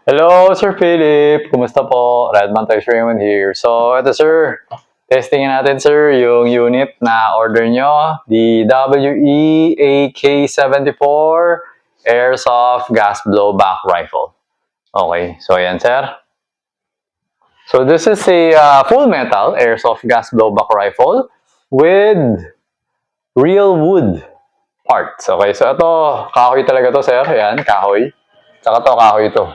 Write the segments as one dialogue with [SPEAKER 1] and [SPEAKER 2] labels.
[SPEAKER 1] Hello, Sir Philip. Kumusta po? Redman Tax Raymond here. So, ito sir, testingin natin sir yung unit na order nyo, the WEAK-74 Airsoft Gas Blowback Rifle. Okay, so yan sir. So, this is a full metal Airsoft Gas Blowback Rifle with real wood parts. Okay, so ito, kahoy talaga to sir. Yan, kahoy. Saka to, kahoy to.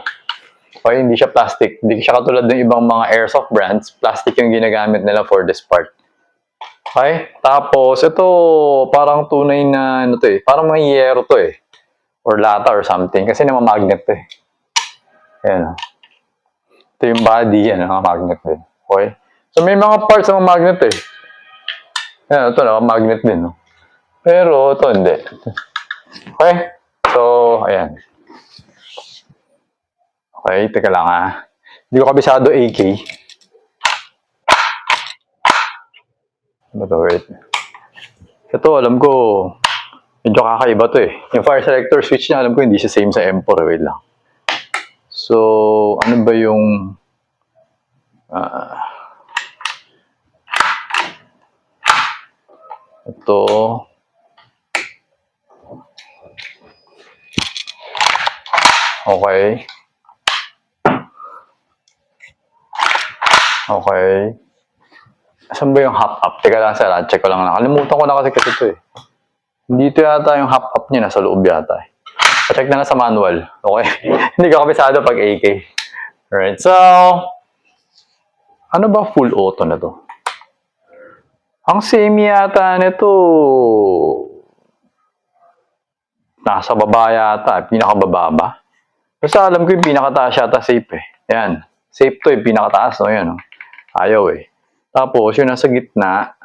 [SPEAKER 1] Okay, hindi siya plastic. Hindi siya katulad ng ibang mga airsoft brands. Plastic yung ginagamit nila for this part. Okay? Tapos, ito, parang tunay na, ano to eh. Parang may yero to eh. Or lata or something. Kasi namamagnet to eh. Ayan. Ito yung body, yan, namamagnet din. Okay? So, may mga parts na magnet eh. Ayan, ito namamagnet din. No? Pero, ito hindi. Okay? So, ayan. Okay, teka lang ha. Hindi ko kabisado AK. Ano to, wait. Ito, alam ko, medyo kakaiba to eh. Yung fire selector switch niya, alam ko hindi siya same sa M4. Wait lang. So, ano ba yung... ito... Okay. Okay. Saan ba yung hop-up? Teka lang sir, check ko lang. Nakalimutan ko na kasi ito eh. Dito yata yung hop-up niya, nasa loob yata eh. Check na sa manual. Okay? Hindi ko kabisado pag AK. Alright, so... ano ba full auto na to? Ang semi yata nito... nasa baba yata. Pinakababa ba? Kasi alam ko yung pinakataas yata safe eh. Yan. Safe to yung pinakataas. No? Yan, no? Ayaw eh. Tapos, yung nasa gitna,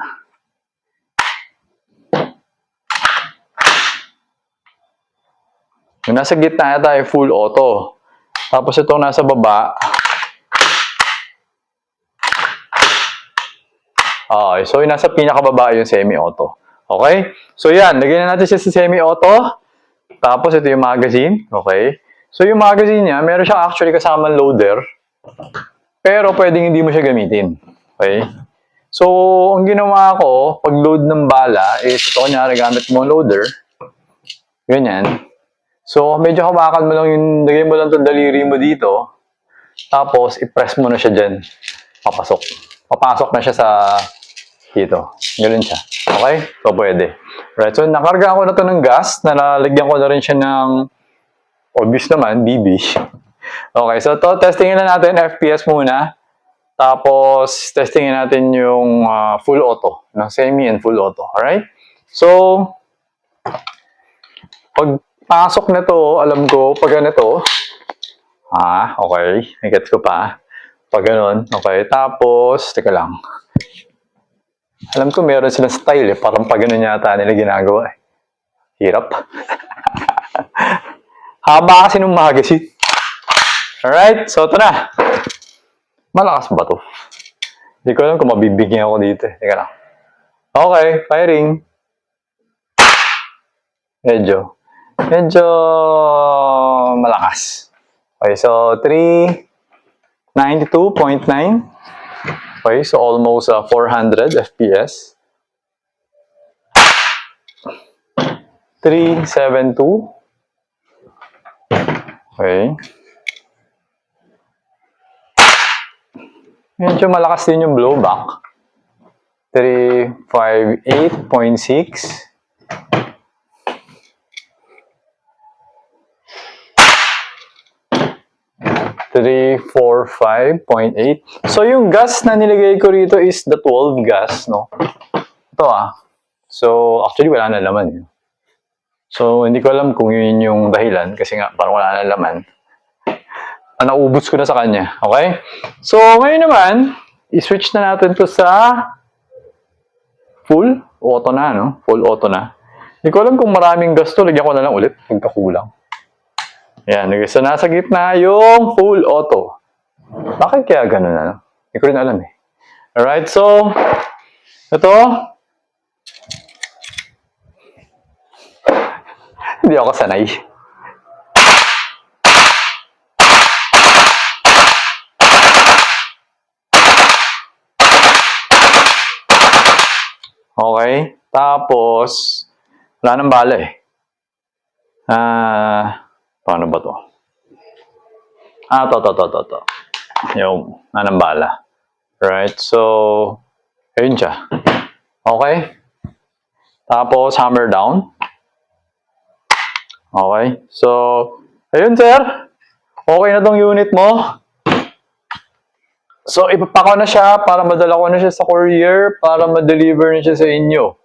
[SPEAKER 1] yata yung full auto. Tapos, itong nasa baba, okay, so yung nasa pinakababa yung semi-auto. Okay? So, yan. Lagyan na natin siya sa semi-auto. Tapos, ito yung magazine. Okay? So, yung magazine niya, meron siyang actually kasamang loader. Pero, pwedeng hindi mo siya gamitin. Okay? So, ang ginawa ko, pag load ng bala, is ito kunyari gamit mo loader. Ganyan. So, medyo hawakan mo lang yung, lagay mo lang itong daliri mo dito. Tapos, i-press mo na siya dyan. Papasok. Papasok na siya sa dito. Ganun siya. Okay? So, pwede. Right. So, nakarga ko na to ng gas. Nalalagyan ko na rin siya ng, obvious naman, BB. Okay. So, to testingin na natin. FPS muna. Tapos, testingin natin yung full auto. No? Semi and full auto. Alright? So, pag pasok na to, alam ko, pag ganito, okay. Nagets ko pa. Pag ganun, okay. Tapos, teka lang. Alam ko meron silang style eh. Parang pag ganun yata nila ginagawa eh. Hirap. Haba kasi nung magazine. Alright? So, ito na. Malakas ba to? Hindi ko alam kung mabibigyan ako dito. Teka lang. Okay, firing. Medyo malakas. Okay, so 392.9. Okay, so almost 400 FPS. 372. Okay. Medyo malakas din yung blowback. 358.6. 345.8. So, yung gas na nilagay ko rito is the 12 gas, no? Ito So, actually, wala na laman. Eh. So, hindi ko alam kung yun yung dahilan kasi nga, parang wala na laman. Naubos ko na sa kanya. Okay? So, ngayon naman, i-switch na natin to sa full auto na, no? Full auto na. Hindi ko alam kung maraming gas to. Lagyan ko na lang ulit. Pagkakulang. Yan. So, nasa gitna yung full auto. Bakit kaya ganun na? No? Hindi ko rin alam eh. Alright, so, ito. Hindi ako sanay. Okay? Tapos, wala nang bala eh. Paano ba to? To. Yung, wala nang bala. Right? So, ayun siya. Okay? Tapos, hammer down. Okay? So, ayun sir. Okay na tong unit mo. So, ipapako na siya para madala ko na siya sa courier para ma-deliver na siya sa inyo.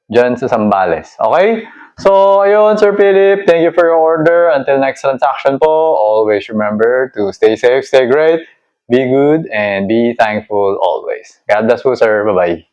[SPEAKER 1] Diyan sa Zambales. Okay? So, ayun, Sir Philip. Thank you for your order. Until next transaction po, always remember to stay safe, stay great, be good, and be thankful always. God bless po, sir. Bye-bye.